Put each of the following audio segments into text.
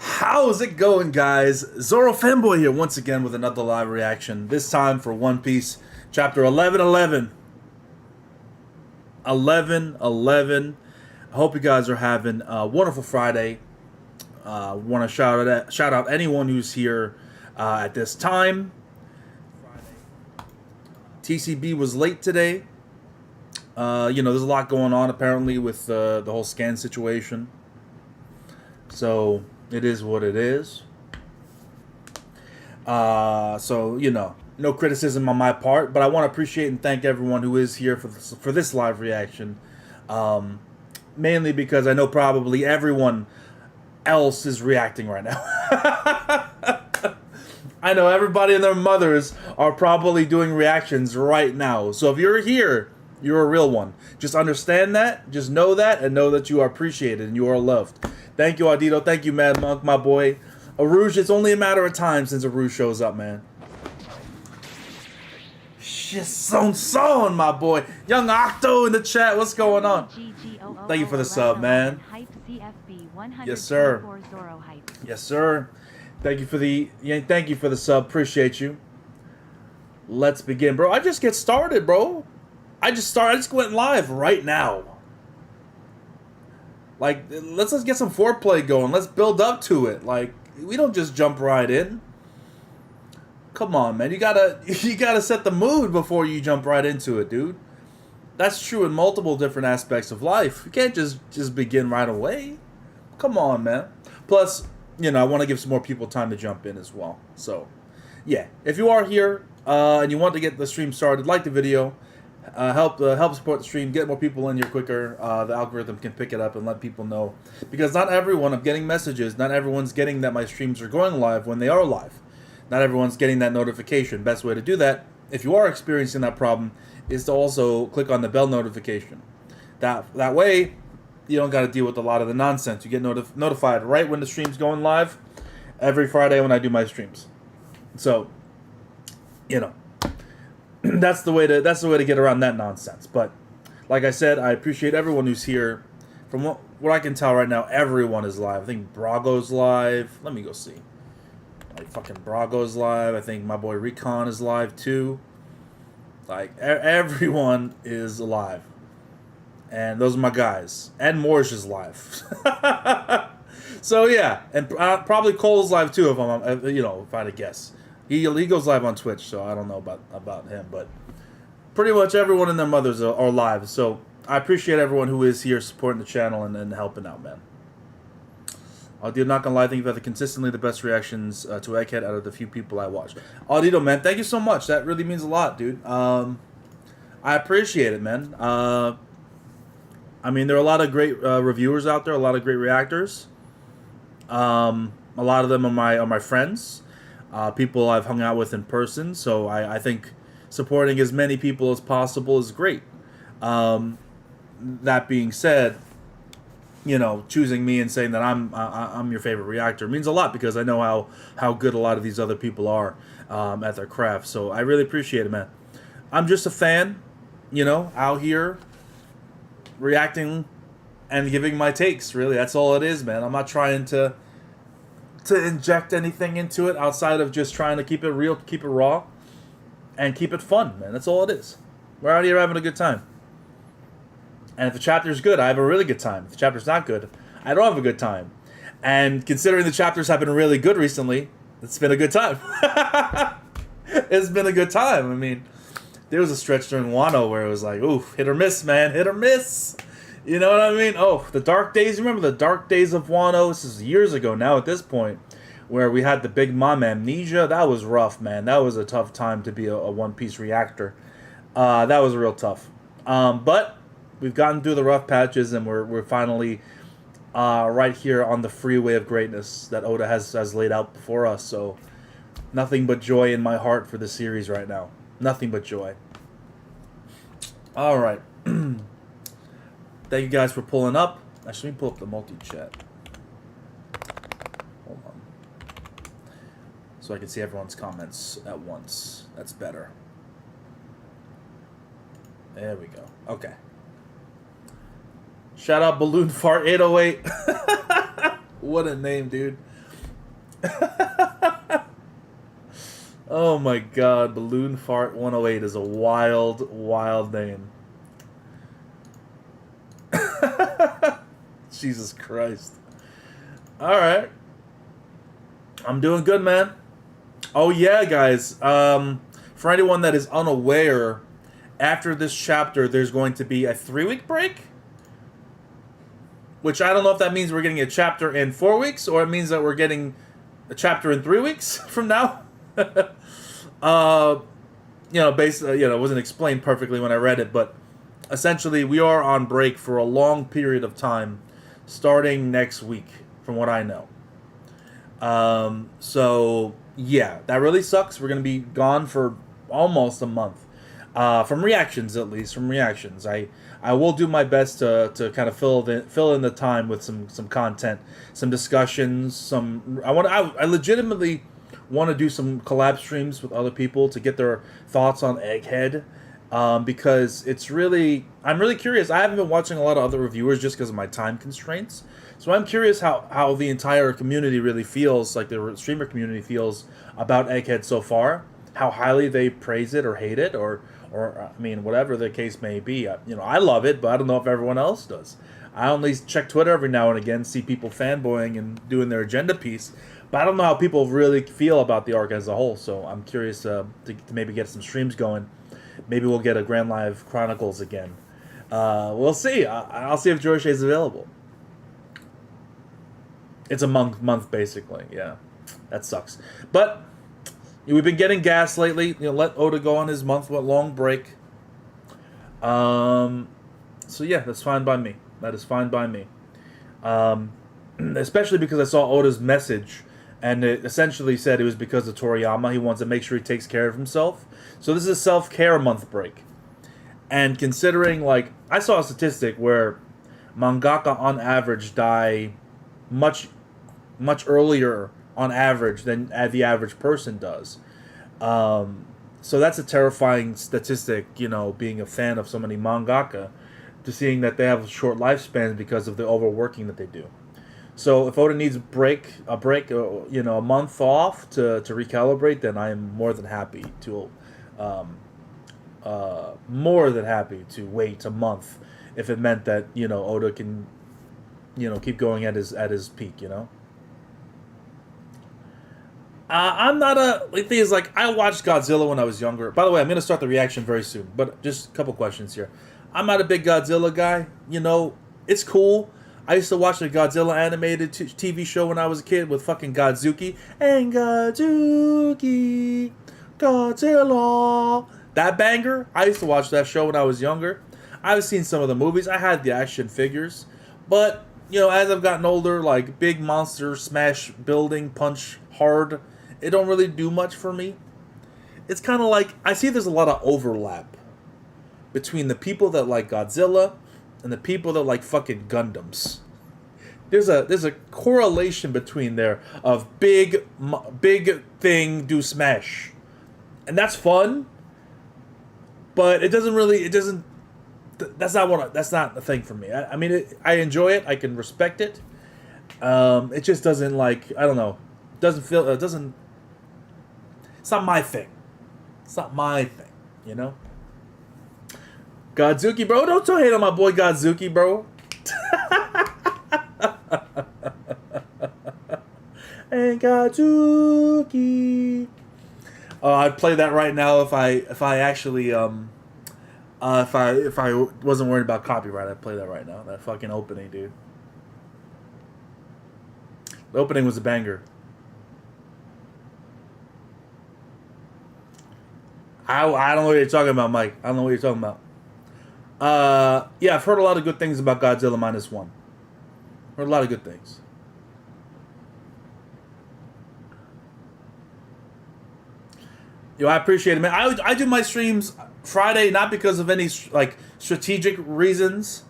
How's it going, guys? Zoro Fanboy here once again with another live reaction. This time for One Piece, chapter 1111. 1111. I hope you guys are having a wonderful Friday. Want to shout out anyone who's here at this time. TCB was late today. There's a lot going on apparently with the whole scan situation. So it is what it is. No criticism on my part, but I want to appreciate and thank everyone who is here for this live reaction. Mainly because I know probably everyone else is reacting right now. I know everybody and their mothers are probably doing reactions right now. So if you're here, you're a real one. Just understand that, just know that, and know that you are appreciated and you are loved. Thank you, Ardito. Thank you, Mad Monk, my boy. Arouge, it's only a matter of time since Arouge shows up, man. Son, my boy. Young Octo in the chat. What's going on? Thank you for the sub, man. Yes, sir. Yes, sir. Thank you for the sub. Appreciate you. Let's begin, bro. I just get started, bro. I just went live right now. Like, let's get some foreplay going. Let's build up to it. Like, we don't just jump right in. Come on, man. You gotta set the mood before you jump right into it, dude. That's true in multiple different aspects of life. You can't just begin right away. Come on, man. Plus, I want to give some more people time to jump in as well. So, yeah. If you are here and you want to get the stream started, like the video. Help support the stream, get more people in here quicker. The algorithm can pick it up and let people know. Because not everyone, I'm getting messages, not everyone's getting that my streams are going live when they are live. Not everyone's getting that notification. Best way to do that, if you are experiencing that problem, is to also click on the bell notification. That way, you don't got to deal with a lot of the nonsense. You get notified right when the stream's going live every Friday when I do my streams. So, that's the way to get around that nonsense. But like I said, I appreciate everyone who's here. From what I can tell right now, everyone is live. I think Brago's live. Let me go see. Like, fucking Brago's live. I think my boy Recon is live too. Like, everyone is live. And those are my guys. And Morsh is live. So yeah, and probably Cole's live too if I had to guess. He goes live on Twitch, so I don't know about him, but pretty much everyone and their mothers are live. So I appreciate everyone who is here supporting the channel and helping out, man. Audito, not gonna lie, I think you've had consistently the best reactions to Egghead out of the few people I watch. Audito, man, thank you so much. That really means a lot, dude. I appreciate it, man. I mean, there are a lot of great reviewers out there, a lot of great reactors. A lot of them are my friends. People I've hung out with in person, so I think supporting as many people as possible is great. That being said, choosing me and saying that I'm your favorite reactor means a lot because I know how good a lot of these other people are at their craft. So I really appreciate it, man. I'm just a fan, out here reacting and giving my takes. Really, that's all it is, man. I'm not trying to inject anything into it outside of just trying to keep it real, keep it raw, and keep it fun, man. That's all it is. We're out here having a good time. And if the chapter's good, I have a really good time. If the chapter's not good, I don't have a good time. And considering the chapters have been really good recently, it's been a good time. It's been a good time. I mean, there was a stretch during Wano where it was like, oof, hit or miss, man, hit or miss. You know what I mean? Oh, the dark days. Remember the dark days of Wano? This is years ago now at this point, where we had the Big Mom amnesia. That was rough, man. That was a tough time to be a One Piece reactor. That was real tough. But we've gotten through the rough patches, and we're finally right here on the freeway of greatness that Oda has laid out before us. So nothing but joy in my heart for the series right now. Nothing but joy. All right. Thank you guys for pulling up. Actually, let me pull up the multi-chat. Hold on. So I can see everyone's comments at once. That's better. There we go. Okay. Shout out Balloon Fart 808. What a name, dude. Oh my god, Balloon Fart 108 is a wild, wild name. Jesus Christ. Alright. I'm doing good, man. Oh yeah, guys. For anyone that is unaware, after this chapter, there's going to be a 3-week break. Which I don't know if that means we're getting a chapter in 4 weeks, or it means that we're getting a chapter in 3 weeks from now. It wasn't explained perfectly when I read it, but essentially we are on break for a long period of time, starting next week, from what I know. So yeah, that really sucks. We're gonna be gone for almost a month. From reactions, at least from reactions, I will do my best to kind of fill in the time with some content, some discussions. I legitimately want to do some collab streams with other people to get their thoughts on Egghead, because I'm really curious. I haven't been watching a lot of other reviewers just because of my time constraints. So I'm curious how the entire community really feels, like the streamer community feels about Egghead so far. How highly they praise it or hate it, or I mean, whatever the case may be. I love it, but I don't know if everyone else does. I only check Twitter every now and again, see people fanboying and doing their agenda piece, but I don't know how people really feel about the arc as a whole. So I'm curious to maybe get some streams going. Maybe we'll get a Grand Live Chronicles again. We'll see. I'll see if George is available. It's a month basically. Yeah, that sucks. But we've been getting gas lately. Let Oda go on his month-long break. So yeah, that's fine by me. That is fine by me. Especially because I saw Oda's message, and it essentially said it was because of Toriyama. He wants to make sure he takes care of himself. So this is a self-care month break. And considering, I saw a statistic where mangaka on average die much earlier on average than the average person does. So that's a terrifying statistic, being a fan of so many mangaka, to seeing that they have short lifespans because of the overworking that they do. So if Oda needs a break, a month off to recalibrate, then I am more than happy to wait a month if it meant that, Oda can, keep going at his peak, I'm not the thing is, I watched Godzilla when I was younger. By the way, I'm going to start the reaction very soon, but just a couple questions here. I'm not a big Godzilla guy. It's cool. I used to watch the Godzilla animated TV show when I was a kid with fucking Godzuki. And Godzuki, Godzilla. That banger, I used to watch that show when I was younger. I've seen some of the movies. I had the action figures. But, as I've gotten older, big monster, smash, building, punch, hard, it don't really do much for me. It's kind of I see there's a lot of overlap between the people that like Godzilla and the people that like fucking Gundams. There's a correlation between there of big thing do smash, and that's fun. But that's not a thing for me. I mean, I enjoy it. I can respect it. It just doesn't I don't know. It's not my thing. It's not my thing, Godzuki, bro. Don't hate on my boy Godzuki, bro. And Godzuki. I'd play that right now if I actually if I wasn't worried about copyright. I'd play that right now. That fucking opening, dude. The opening was a banger. I don't know what you're talking about, Mike. I don't know what you're talking about. Yeah, I've heard a lot of good things about Godzilla -1. Heard a lot of good things. I appreciate it, man. I do my streams Friday not because of any strategic reasons.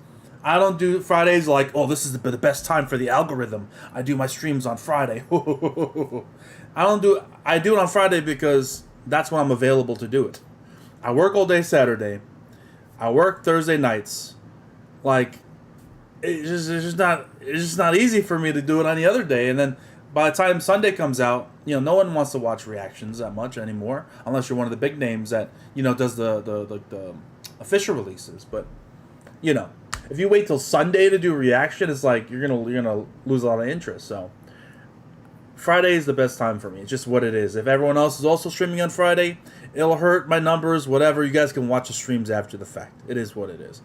I don't do Fridays this is the best time for the algorithm. I do my streams on Friday. I do it on Friday because that's when I'm available to do it. I work all day Saturday. I work Thursday nights. It's just not easy for me to do it any other day. And then by the time Sunday comes out, no one wants to watch reactions that much anymore, unless you're one of the big names that does the official releases. But if you wait till Sunday to do reaction, it's like you're gonna lose a lot of interest. So Friday is the best time for me. It's just what it is. If everyone else is also streaming on Friday, it'll hurt my numbers. Whatever, you guys can watch the streams after the fact. It is what it is.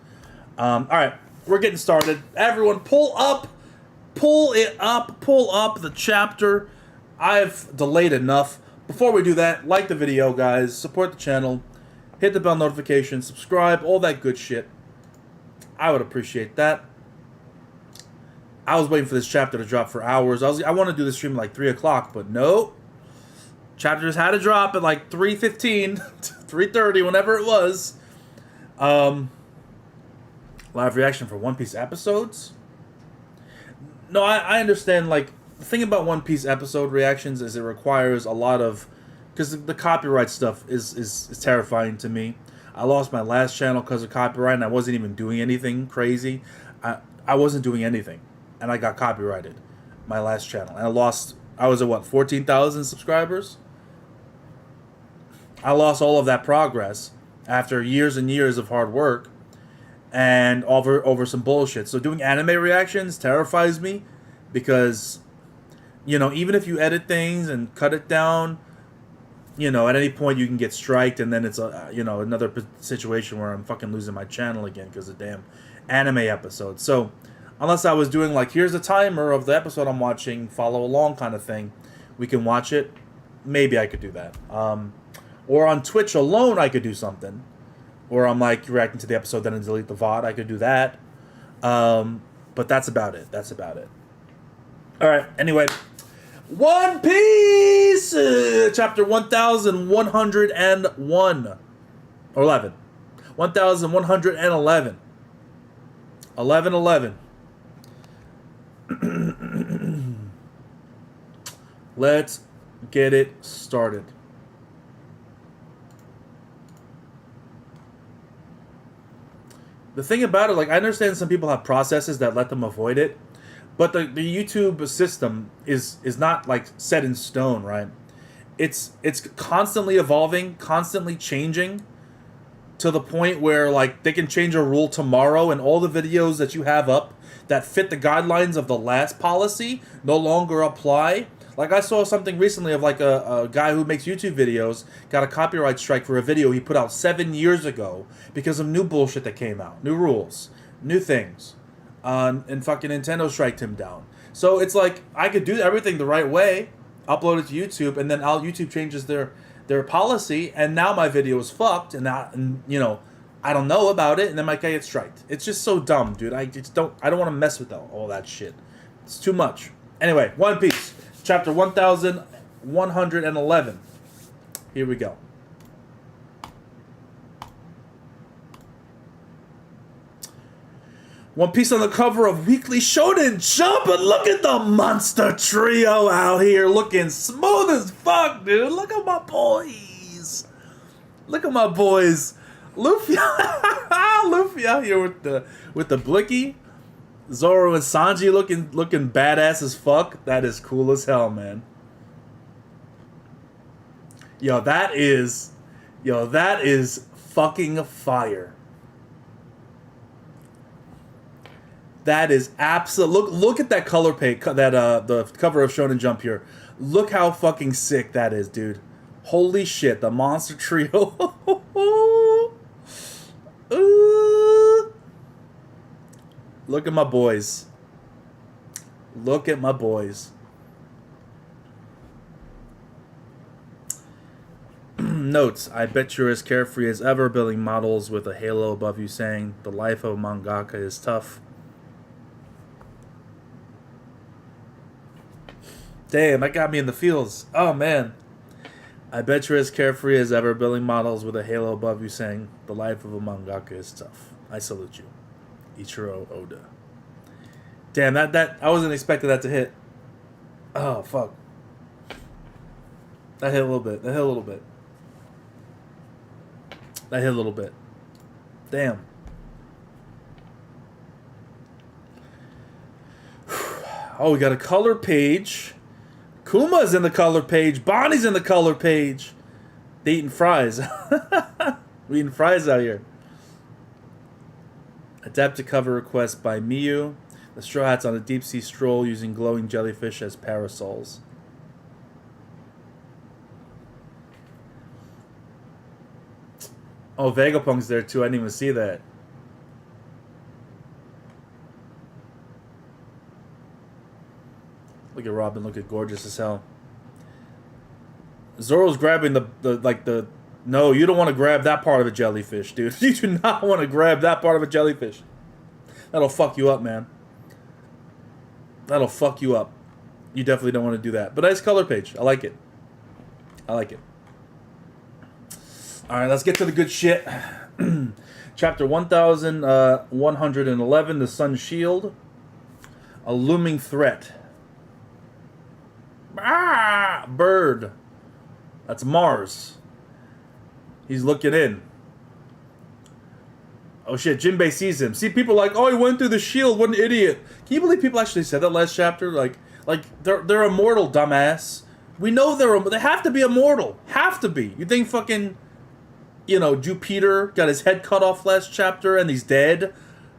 All right, we're getting started. Everyone, pull up the chapter. I've delayed enough. Before we do that, like the video, guys. Support the channel. Hit the bell notification. Subscribe. All that good shit. I would appreciate that. I was waiting for this chapter to drop for hours. I want to do the stream at like 3 o'clock, but no. Chapters had to drop at like 3:15, 3:30, whenever it was. Live reaction for One Piece episodes? No, I understand, like, the thing about One Piece episode reactions is it requires a lot of... Because the copyright stuff is terrifying to me. I lost my last channel because of copyright, and I wasn't even doing anything crazy. I wasn't doing anything, and I got copyrighted. My last channel. And I was at, 14,000 subscribers? I lost all of that progress after years and years of hard work. And over some bullshit. So doing anime reactions terrifies me because, even if you edit things and cut it down, at any point you can get striked, and then it's another situation where I'm fucking losing my channel again because of damn anime episodes. So unless I was doing like, here's a timer of the episode I'm watching, follow along kind of thing, we can watch it. Maybe I could do that. Or on Twitch alone, I could do something. Or I'm like reacting to the episode, then I delete the VOD. I could do that. But that's about it. All right. Anyway, One Piece, chapter 1101 or 11, 1111, 1111. Let's get it started. The thing about it, like, I understand some people have processes that let them avoid it, but the YouTube system is not, like, set in stone, right? It's constantly evolving, constantly changing, to the point where, like, they can change a rule tomorrow, and all the videos that you have up that fit the guidelines of the last policy no longer apply. Like, I saw something recently of, like, a guy who makes YouTube videos got a copyright strike for a video he put out 7 years ago because of new bullshit that came out. New rules. New things. And fucking Nintendo striked him down. So it's like, I could do everything the right way, upload it to YouTube, and then YouTube changes their policy, and now my video is fucked, and I don't know about it, and then my guy gets striked. It's just so dumb, dude. I don't want to mess with all that shit. It's too much. Anyway, One Piece. Chapter 1111. Here we go. One Piece on the cover of Weekly Shonen Jump, and look at the monster trio out here looking smooth as fuck, dude. Look at my boys. Luffy out here with the blicky. Zoro and Sanji looking badass as fuck. That is cool as hell, man. Yo, that is fucking fire. That is absolute. Look at that color page, the cover of Shonen Jump here. Look how fucking sick that is, dude. Holy shit, the monster trio. Look at my boys. Notes, I bet you're as carefree as ever, building models with a halo above you saying, the life of a mangaka is tough. Damn, that got me in the feels. Oh, man. I bet you're as carefree as ever, building models with a halo above you saying, the life of a mangaka is tough. I salute you. Ichiro Oda. Damn, that I wasn't expecting that to hit. Oh, fuck. That hit a little bit. Damn. Oh, we got a color page Kuma's in the color page. Bonnie's in the color page. They eating fries. We eating fries out here. Adapted cover request by Miyu. The Straw Hats on a deep sea stroll using glowing jellyfish as parasols. Oh, Vegapunk's there too. I didn't even see that. Look at Robin. Look at gorgeous as hell. Zoro's grabbing the. No, you don't want to grab that part of a jellyfish, dude. You do not want to grab that part of a jellyfish. That'll fuck you up, man. That'll fuck you up. You definitely don't want to do that. But nice color page. I like it. I like it. Alright, let's get to the good shit. Chapter 1111, The Sun's Shield. A looming threat. Ah! Bird. That's Mars. He's looking in. Oh shit, Jinbei sees him. See, people are like, oh, he went through the shield, what an idiot. Can you believe people actually said that last chapter? Like they're immortal, dumbass. We know they have to be immortal. Have to be. You think fucking, Jupiter got his head cut off last chapter and he's dead?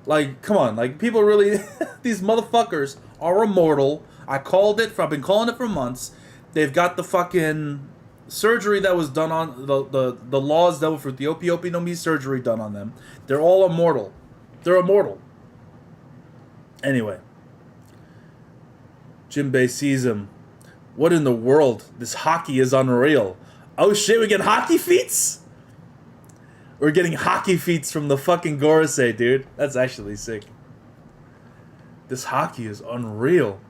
Like, come on. Like, people really, these motherfuckers are immortal. I've been calling it for months. They've got the fucking surgery that was done on, the laws that were for the Opie no Mi surgery done on them. They're all immortal. They're immortal. Anyway. Jinbei sees him. What in the world? This hockey is unreal. Oh shit, we get hockey feats? We're getting hockey feats from the fucking Gorosei, dude. That's actually sick. This hockey is unreal.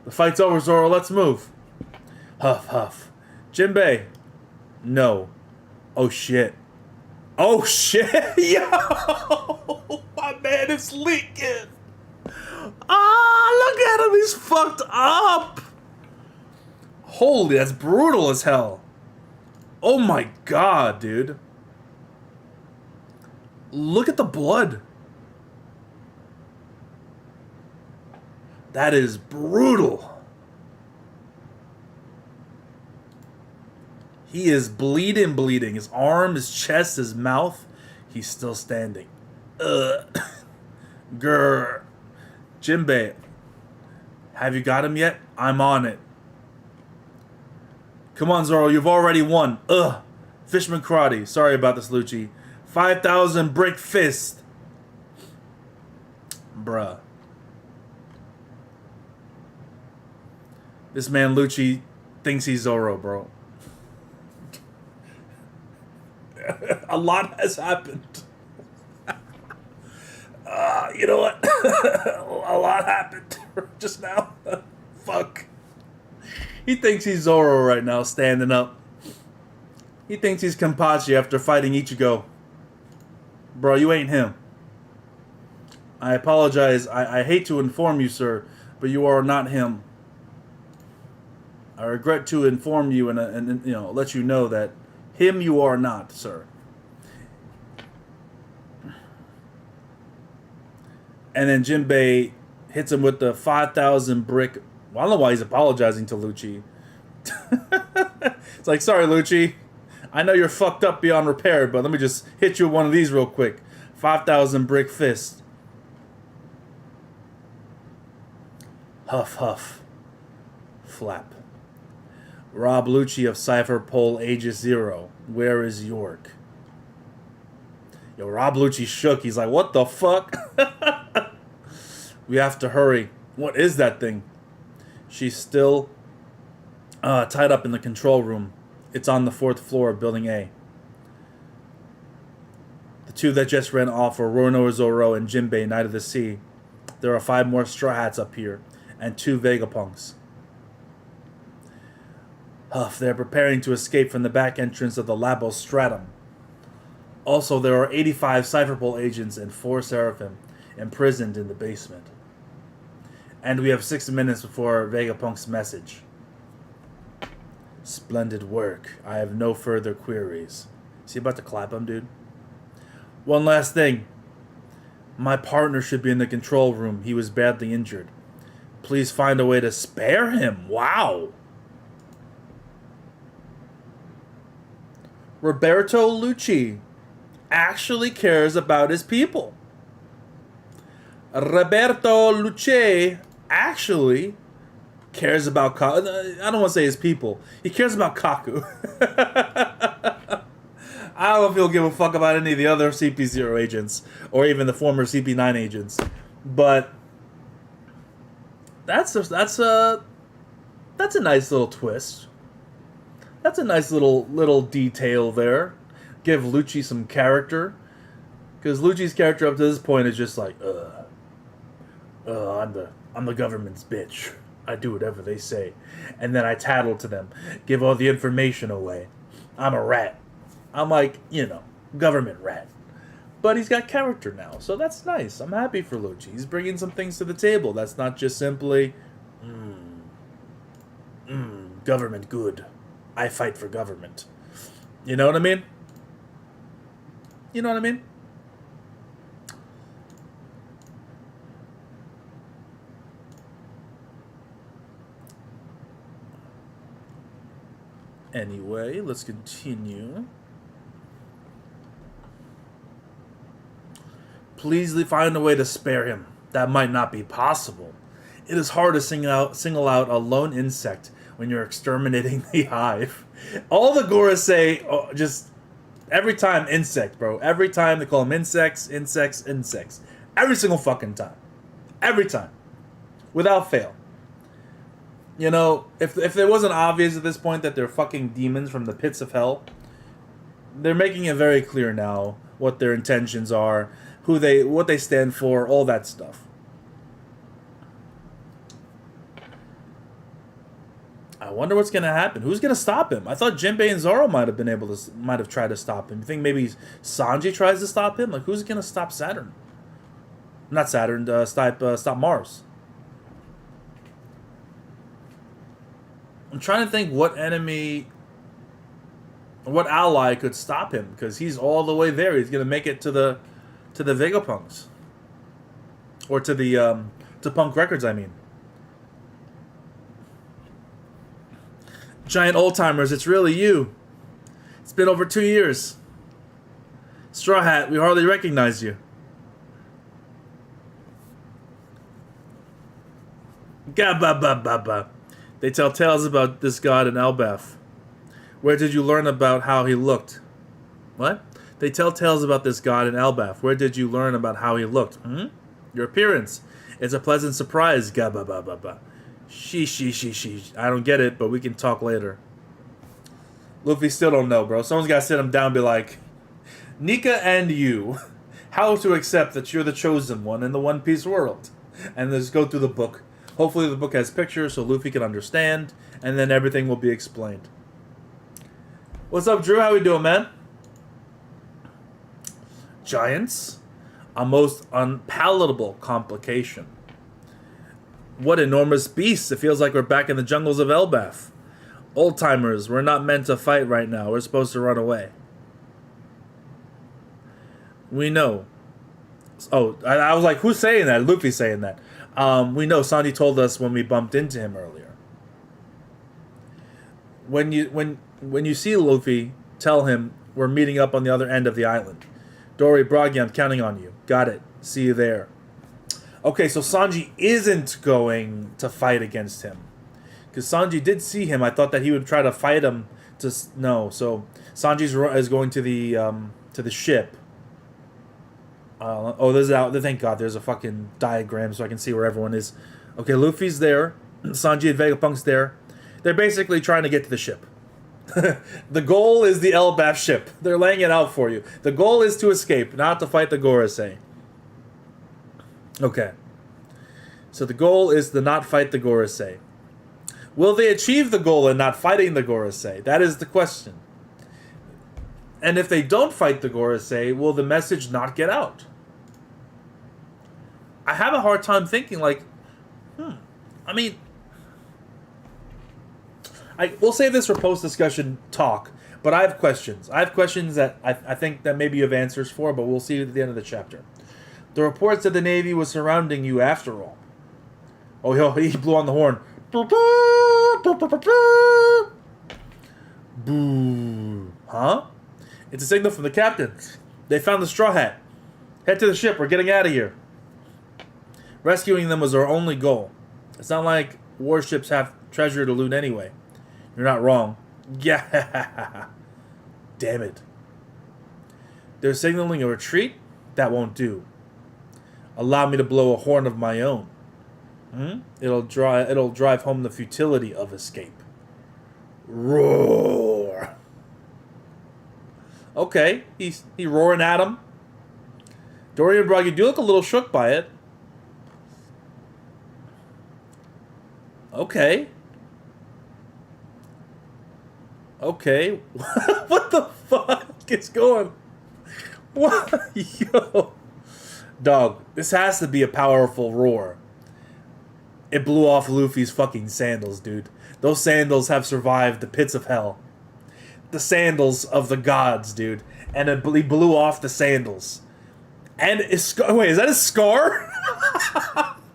The fight's over, Zoro. Let's move. Huff, huff. Jinbei. No. Oh shit. Oh shit. Yo. My man is leaking. Ah, look at him. He's fucked up. Holy, that's brutal as hell. Oh my god, dude. Look at the blood. That is brutal. He is bleeding. His arm, his chest, his mouth. He's still standing. Grr. Jinbei. Have you got him yet? I'm on it. Come on, Zoro. You've already won. Fishman karate. Sorry about this, Lucci. 5,000 brick fist. Bruh. This man, Lucci, thinks he's Zoro, bro. A lot has happened. You know what? A lot happened just now. Fuck. He thinks he's Zoro right now, standing up. He thinks he's Kenpachi after fighting Ichigo. Bro, you ain't him. I apologize. I hate to inform you, sir, but you are not him. I regret to inform you and let you know that him you are not, sir. And then Jinbei hits him with the 5,000 brick. Well, I don't know why he's apologizing to Lucci. It's like, sorry, Lucci. I know you're fucked up beyond repair, but let me just hit you with one of these real quick. 5,000 brick fist. Huff, huff. Flap. Rob Lucci of Cypher Pole Aegis 0. Where is York? Yo, Rob Lucci shook. He's like, what the fuck? We have to hurry. What is that thing? She's still tied up in the control room. It's on the 4th floor of Building A. The two that just ran off were Roronoa Zoro and Jinbei, Knight of the Sea. There are 5 more Straw Hats up here, and 2 Vegapunks. Huff, they're preparing to escape from the back entrance of the Labo Stratum. Also, there are 85 Cypherpole agents and 4 Seraphim imprisoned in the basement. And we have 6 minutes before Vegapunk's message. Splendid work. I have no further queries. Is he about to clap him, dude? One last thing. My partner should be in the control room. He was badly injured. Please find a way to spare him. Wow. Roberto Lucci actually cares about his people. Roberto Lucci actually cares about I don't want to say his people. He cares about Kaku. I don't know if he'll give a fuck about any of the other CP0 agents or even the former CP9 agents, but that's a nice little twist. That's a nice little detail there. Give Lucci some character, because Lucci's character up to this point is just like, I'm the government's bitch. I do whatever they say, and then I tattle to them, give all the information away. I'm a rat. I'm like, government rat. But he's got character now, so that's nice. I'm happy for Lucci. He's bringing some things to the table. That's not just simply, government good. I fight for government. You know what I mean? You know what I mean? Anyway, let's continue. Please find a way to spare him. That might not be possible. It is hard to single out a lone insect when you're exterminating the hive. All the Gora say, just every time insect, bro. Every time they call them insects. Every single fucking time. Every time. Without fail. If it wasn't obvious at this point that they're fucking demons from the pits of hell, they're making it very clear now what their intentions are, what they stand for, all that stuff. I wonder what's gonna happen. Who's gonna stop him? I thought Jinbei and Zoro might have tried to stop him. You think maybe Sanji tries to stop him? Like, who's gonna stop Saturn? Not Saturn. Stop Mars. I'm trying to think what enemy, what ally could stop him, because he's all the way there. He's gonna make it to the Vegapunks, or to Punk Records. I mean, giant old timers. It's really you. It's been over 2 years. Straw Hat, we hardly recognize you. Gabba. They tell tales about this god in Elbaf. Where did you learn about how he looked? What? They tell tales about this god in Elbaf. Where did you learn about how he looked? Your appearance. It's a pleasant surprise. Gabba. She. I don't get it, but we can talk later. Luffy still don't know, bro. Someone's gotta sit him down and be like, Nika and you, how to accept that you're the chosen one in the One Piece world. And let's go through the book. Hopefully the book has pictures so Luffy can understand, and then everything will be explained. What's up, Drew? How we doing, man? Giants? A most unpalatable complication. What enormous beasts. It feels like we're back in the jungles of Elbaf. Old-timers, we're not meant to fight right now. We're supposed to run away. We know. Oh, I was like, who's saying that? Luffy's saying that. We know. Sanji told us when we bumped into him earlier. When you see Luffy, tell him we're meeting up on the other end of the island. Dory, Broggy, I'm counting on you. Got it. See you there. Okay, so Sanji isn't going to fight against him. Because Sanji did see him. I thought that he would try to fight him. No, so Sanji is going to the ship. Thank God, there's a fucking diagram so I can see where everyone is. Okay, Luffy's there. Sanji and Vegapunk's there. They're basically trying to get to the ship. The goal is the Elbaf ship. They're laying it out for you. The goal is to escape, not to fight the Gorosei. Okay. So the goal is to not fight the Gorosei. Will they achieve the goal in not fighting the Gorosei? That is the question. And if they don't fight the Gorosei, will the message not get out? I have a hard time thinking, like, I mean, we'll save this for post-discussion talk, but I have questions. I have questions that I think that maybe you have answers for, but we'll see at the end of the chapter. The reports that the Navy was surrounding you after all. Oh, he blew on the horn. Boo. Huh? It's a signal from the captain. They found the Straw Hat. Head to the ship. We're getting out of here. Rescuing them was our only goal. It's not like warships have treasure to loot anyway. You're not wrong. Yeah. Damn it. They're signaling a retreat? That won't do. Allow me to blow a horn of my own. It'll drive home the futility of escape. Roar. Okay, he roaring at him. Dorian Brog, you do look a little shook by it. Okay. Okay. What the fuck is going? What? Yo. Dog, this has to be a powerful roar. It blew off Luffy's fucking sandals, dude. Those sandals have survived the pits of hell. The sandals of the gods, dude. And he blew off the sandals. And wait, is that his scar?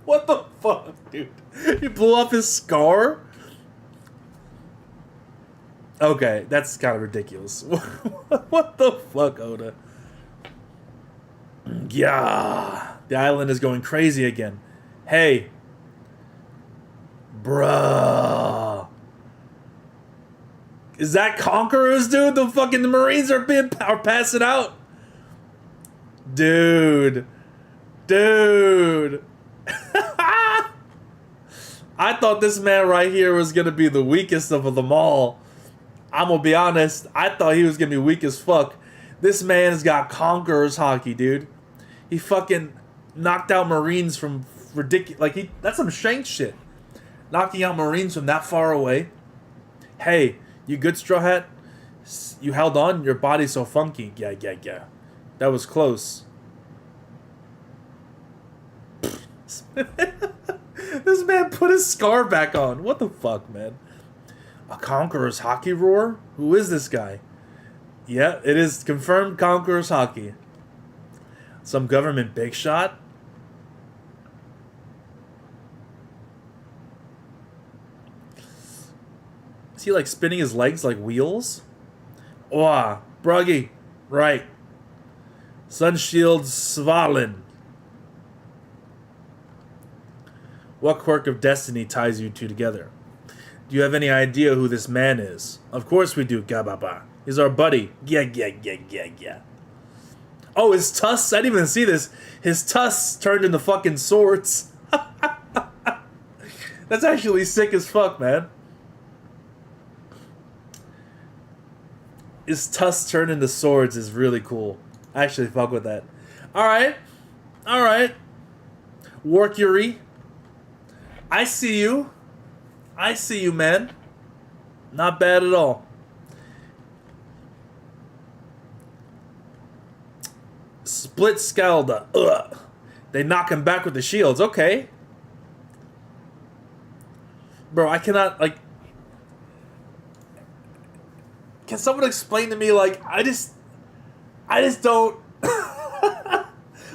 What the fuck, dude? He blew off his scar? Okay, that's kind of ridiculous. What the fuck, Oda? Yeah, the island is going crazy again. Hey. Bruh. Is that Conquerors, dude? The Marines are passing out. Dude. I thought this man right here was going to be the weakest of them all. I'm going to be honest. I thought he was going to be weak as fuck. This man's got Conqueror's hockey, dude. He fucking knocked out Marines from ridiculous... that's some Shanks shit. Knocking out Marines from that far away. Hey, you good, Straw Hat? You held on? Your body's so funky. Yeah. That was close. This man put his scar back on. What the fuck, man? A Conqueror's hockey roar? Who is this guy? Yeah, it is confirmed Conqueror's hockey. Some government big shot? Is he like spinning his legs like wheels? Oh, Bruggy. Right. Sunshield Svalin. What quirk of destiny ties you two together? Do you have any idea who this man is? Of course we do, Gababa. He's our buddy. Yeah. Oh, his tusks? I didn't even see this. His tusks turned into fucking swords. That's actually sick as fuck, man. His tusks turned into swords is really cool. I actually fuck with that. Alright. Warcury. I see you, man. Not bad at all. Split Scalda. Ugh. They knock him back with the shields. Okay. Bro, I cannot, can someone explain to me, I just don't...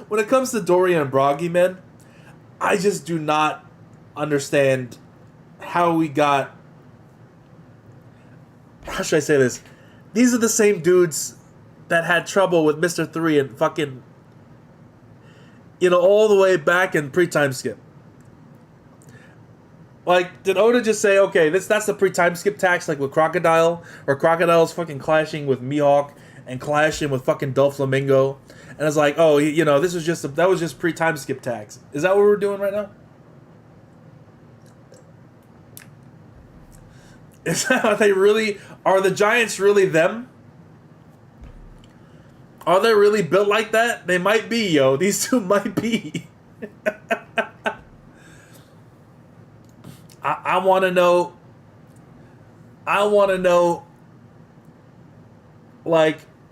When it comes to Dorian and Broggy, man, I just do not understand how we got... How should I say this? These are the same dudes that had trouble with Mr. 3 and fucking... all the way back in pre-time skip. Did Oda just say, okay, that's the pre-time skip tax, with Crocodile, or Crocodile's fucking clashing with Mihawk and clashing with fucking Doflamingo, and it's like, oh, this was that was just pre-time skip tax. Is that what we're doing right now? Is that what they really are? The Giants really them? Are they really built like that? They might be, yo. These two might be. I want to know,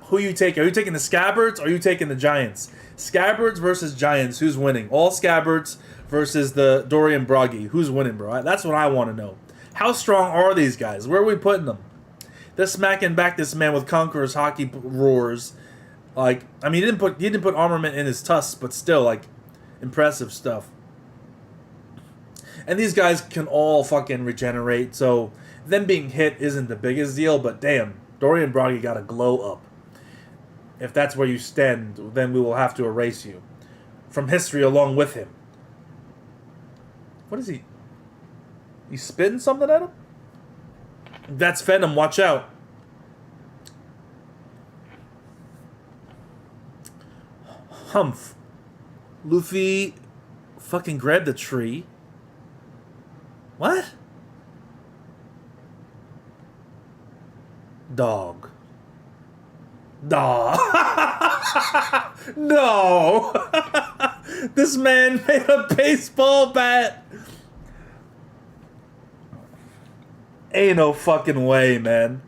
who you taking? Are you taking the Scabbards or are you taking the Giants? Scabbards versus Giants, who's winning? All Scabbards versus the Dorian Broggy, who's winning, bro? That's what I want to know. How strong are these guys? Where are we putting them? They're smacking back this man with Conqueror's hockey roars. He didn't put armament in his tusks, but still, impressive stuff. And these guys can all fucking regenerate, so them being hit isn't the biggest deal, but damn, Dorian Broggy got a glow up. If that's where you stand, then we will have to erase you from history along with him. What is he? He's spitting something at him? That's Venom, watch out. Humph. Luffy fucking grabbed the tree. What? Dog. Dog. No. This man made a baseball bat. Ain't no fucking way, man.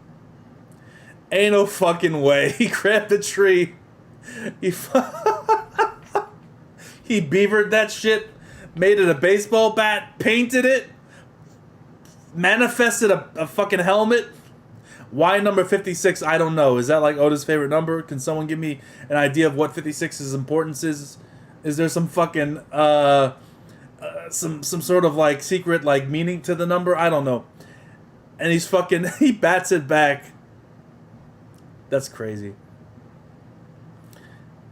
Ain't no fucking way. He grabbed the tree. He he beavered that shit, made it a baseball bat, painted it, manifested a fucking helmet. Why number 56? I don't know. Is that like Oda's favorite number? Can someone give me an idea of what 56's importance is? Is there some fucking some sort of like secret like meaning to the number? I don't know. And he's fucking he bats it back. That's crazy.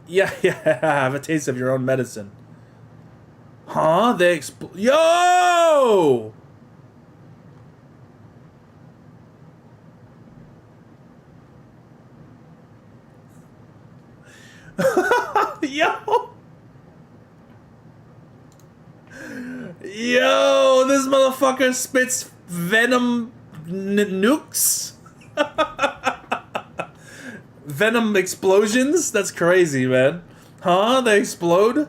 Yeah, have a taste of your own medicine. Huh? They Yo! Yo! Yo! This motherfucker spits venom nukes? Venom explosions? That's crazy, man. Huh? They explode?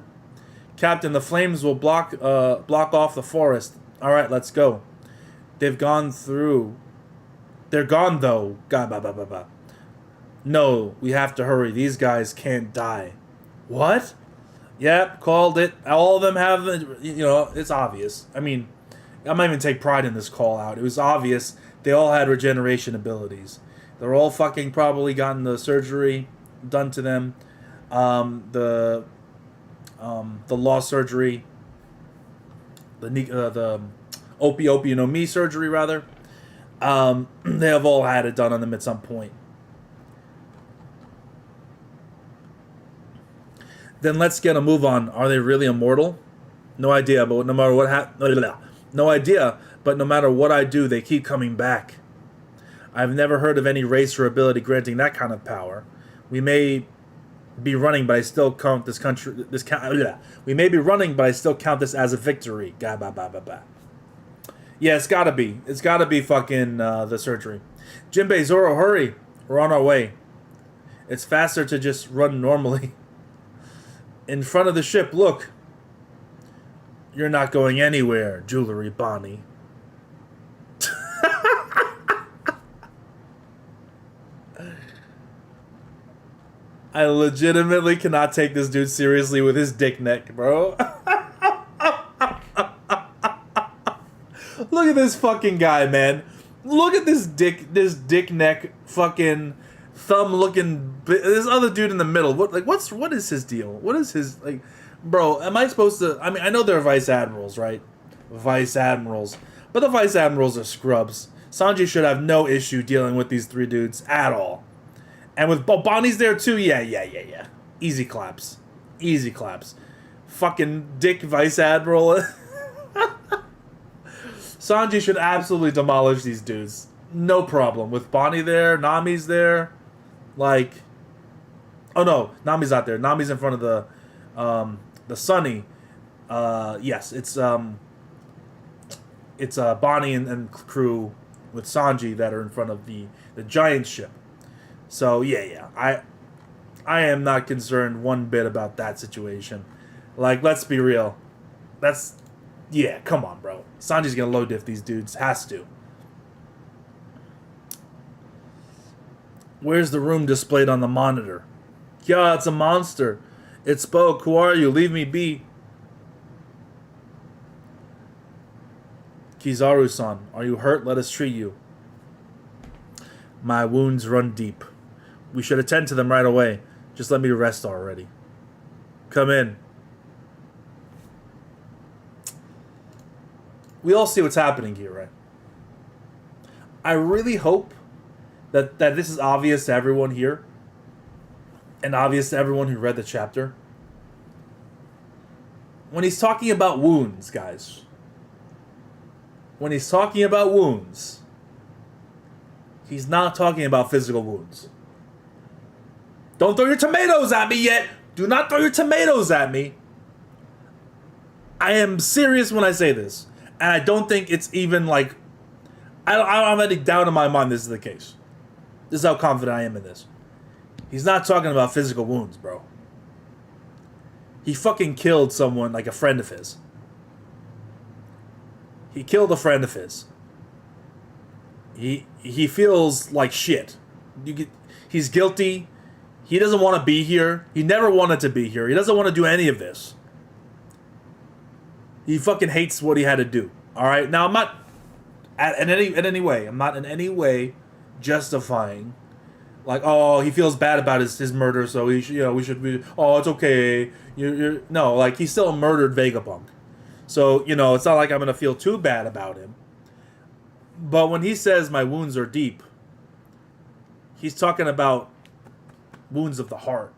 Captain, the flames will block off the forest. Alright, let's go. They've gone through. They're gone, though. No, we have to hurry. These guys can't die. What? Yep, called it. All of them have, it's obvious. I mean, I might even take pride in this call out. It was obvious they all had regeneration abilities. They're all fucking probably gotten the surgery done to them. The law surgery. The Opie no Mi surgery, rather. They have all had it done on them at some point. Then let's get a move on. Are they really immortal? No idea, but no matter what no idea, but no matter what I do, they keep coming back. I've never heard of any race or ability granting that kind of power. We may be running, but I still count this We may be running, but I still count this as a victory. Yeah, it's gotta be. It's gotta be fucking the surgery. Jinbei, Zoro, hurry. We're on our way. It's faster to just run normally. In front of the ship, look. You're not going anywhere, Jewelry Bonnie. I legitimately cannot take this dude seriously with his dick neck, bro. Look at this fucking guy, man. Look at this dick neck fucking thumb looking this other dude in the middle. What is his deal? What is his like, bro, am I supposed to I mean, I know they're vice admirals, right? Vice admirals. But the vice admirals are scrubs. Sanji should have no issue dealing with these three dudes at all. And with Bonnie's there too, yeah. Easy claps. Easy claps. Fucking dick vice admiral. Sanji should absolutely demolish these dudes. No problem. With Bonnie there, Nami's there. Like, oh no, Nami's not there. Nami's in front of the Sunny. Yes, it's Bonnie and crew with Sanji that are in front of the giant ship. So yeah, I am not concerned one bit about that situation. Like, let's be real. Come on, bro. Sanji's gonna low diff these dudes. Has to. Where's the room displayed on the monitor? Yeah, it's a monster. It spoke. Who are you? Leave me be. Kizaru-san, are you hurt? Let us treat you. My wounds run deep. We should attend to them right away. Just let me rest already. Come in. We all see what's happening here, right? I really hope that this is obvious to everyone here. and obvious to everyone who read the chapter. When he's talking about wounds, guys. When he's talking about wounds, he's not talking about physical wounds. Don't throw your tomatoes at me yet. Do not throw your tomatoes at me. I am serious when I say this. And I don't think it's even like... I don't have any doubt in my mind this is the case. This is how confident I am in this. He's not talking about physical wounds, bro. He fucking killed someone, like a friend of his. He killed a friend of his. He feels like shit. He's guilty. He doesn't want to be here. He never wanted to be here. He doesn't want to do any of this. He fucking hates what he had to do. All right. Now I'm not in any way. I'm not in any way justifying. Like, oh, he feels bad about his murder, so we should be. Oh, it's okay. You're no, like he's still a murdered Vegapunk. So it's not like I'm gonna feel too bad about him. But when he says my wounds are deep, he's talking about wounds of the heart.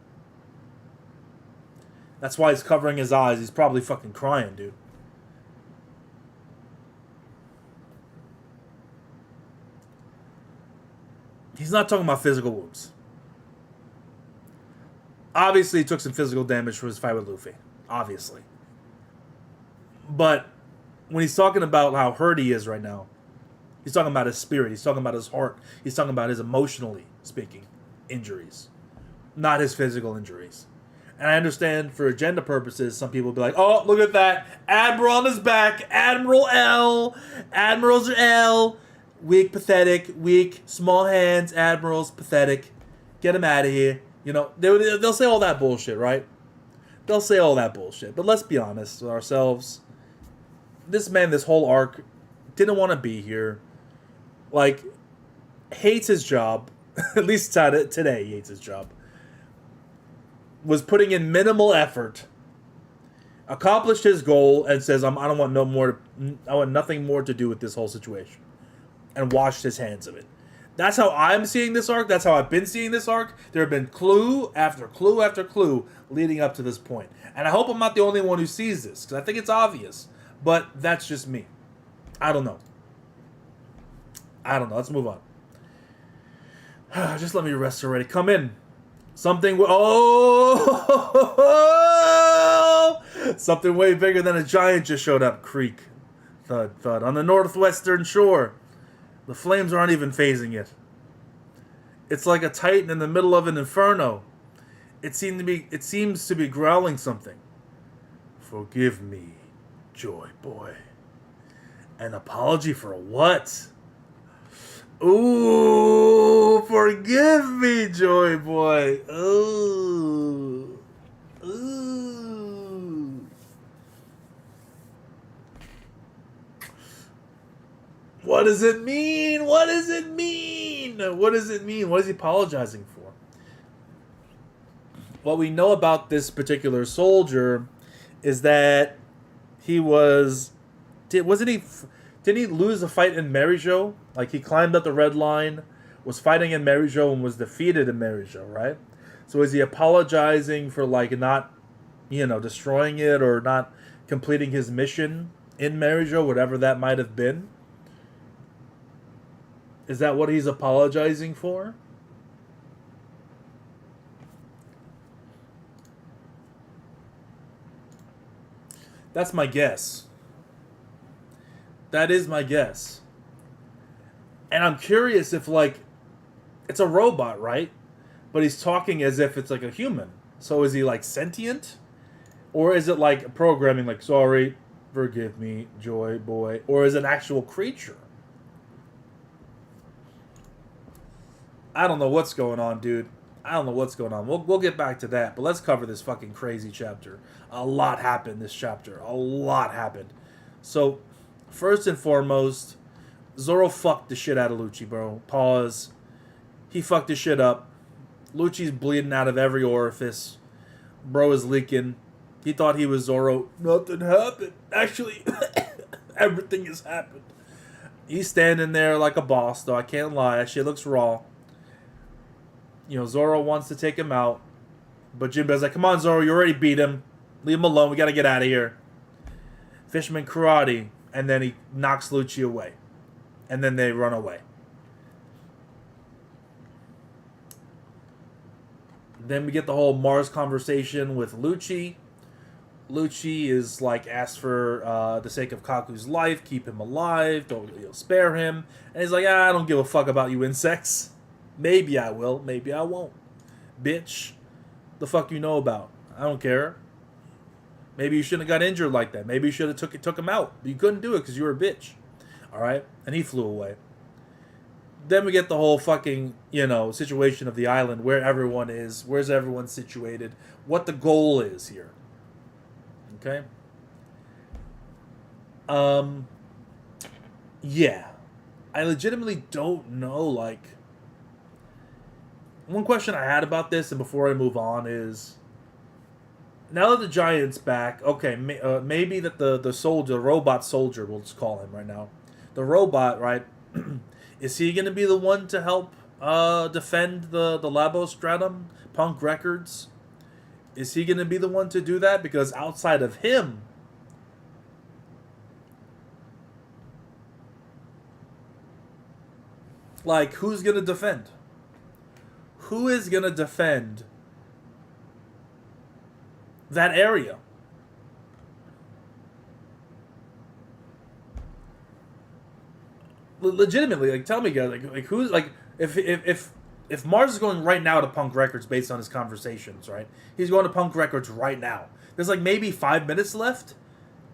That's why he's covering his eyes. He's probably fucking crying, dude. He's not talking about physical wounds. Obviously, he took some physical damage from his fight with Luffy. Obviously. But when he's talking about how hurt he is right now, he's talking about his spirit. He's talking about his heart. He's talking about his emotionally speaking injuries, not his physical injuries. And I understand for agenda purposes, some people will be like, oh, look at that. Admiral on his back. Admiral L. Admirals are L. Weak, pathetic, weak, small hands, admirals, pathetic. Get him out of here. They'll say all that bullshit, right? They'll say all that bullshit. But let's be honest with ourselves. This man, this whole arc, didn't want to be here. Like, hates his job. At least today he hates his job. Was putting in minimal effort. Accomplished his goal and says, I don't want I want nothing more to do with this whole situation. And washed his hands of it. That's how I'm seeing this arc. That's how I've been seeing this arc. There have been clue after clue after clue leading up to this point. And I hope I'm not the only one who sees this, because I think it's obvious. But that's just me. I don't know. Let's move on. Just let me rest already. Come in. Something something way bigger than a giant just showed up. Creak. Thud, thud. On the northwestern shore. The flames aren't even phasing it. It's like a titan in the middle of an inferno. It seems to be growling something. Forgive me, Joy Boy. An apology for what? Ooh, forgive me, Joy Boy. Ooh. What does it mean? What does it mean? What does it mean? What is he apologizing for? What we know about this particular soldier is that didn't he lose a fight in Marijo? Like, he climbed up the red line, was fighting in Marijo, and was defeated in Marijo, right? So is he apologizing for, like, not, destroying it or not completing his mission in Marijo, whatever that might have been? Is that what he's apologizing for? That's my guess. That is my guess. And I'm curious if, like, it's a robot, right? But he's talking as if it's like a human. So is he, like, sentient? Or is it like programming, like, sorry, forgive me, Joy Boy? Or is it an actual creature? I don't know what's going on, dude. I don't know what's going on. We'll get back to that, but let's cover this fucking crazy chapter. A lot happened this chapter. A lot happened. So, first and foremost, Zoro fucked the shit out of Lucci, bro. Pause. He fucked his shit up. Lucci's bleeding out of every orifice. Bro is leaking. He thought he was Zoro. Nothing happened. Actually, everything has happened. He's standing there like a boss, though. I can't lie. That shit looks raw. Zoro wants to take him out. But Jinbei's like, come on, Zoro, you already beat him. Leave him alone. We got to get out of here. Fisherman karate. And then he knocks Lucci away. And then they run away. Then we get the whole Mars conversation with Lucci. Lucci is like, asked for the sake of Kaku's life, keep him alive, don't spare him. And he's like, I don't give a fuck about you insects. Maybe I will, maybe I won't. Bitch, the fuck you know about? I don't care. Maybe you shouldn't have got injured like that. Maybe you should have took him out. But you couldn't do it because you were a bitch. Alright? And he flew away. Then we get the whole fucking, situation of the island, where everyone is, where's everyone situated, what the goal is here. Okay? Yeah. I legitimately don't know, like... One question I had about this, and before I move on, is... Now that the Giant's back, okay, maybe that the soldier, the robot soldier, we'll just call him right now. The robot, right? Is he going to be the one to help defend the Labo Stratum, Punk Records? Is he going to be the one to do that? Because outside of him, like, who's going to defend? Who is going to defend that area? Legitimately, like, tell me, guys, like who's, like, if Mars is going right now to Punk Records based on his conversations, right? He's going to Punk Records right now. There's like maybe 5 minutes left.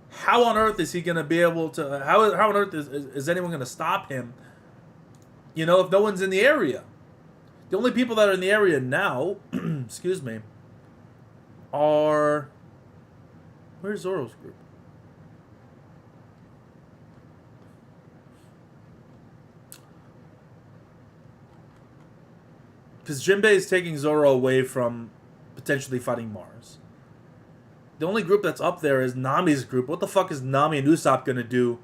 How on earth is he going to be able to? How on earth is anyone going to stop him? If no one's in the area. The only people that are in the area now, excuse me, are... Where's Zoro's group? Because Jinbei is taking Zoro away from potentially fighting Mars. The only group that's up there is Nami's group. What the fuck is Nami and Usopp going to do?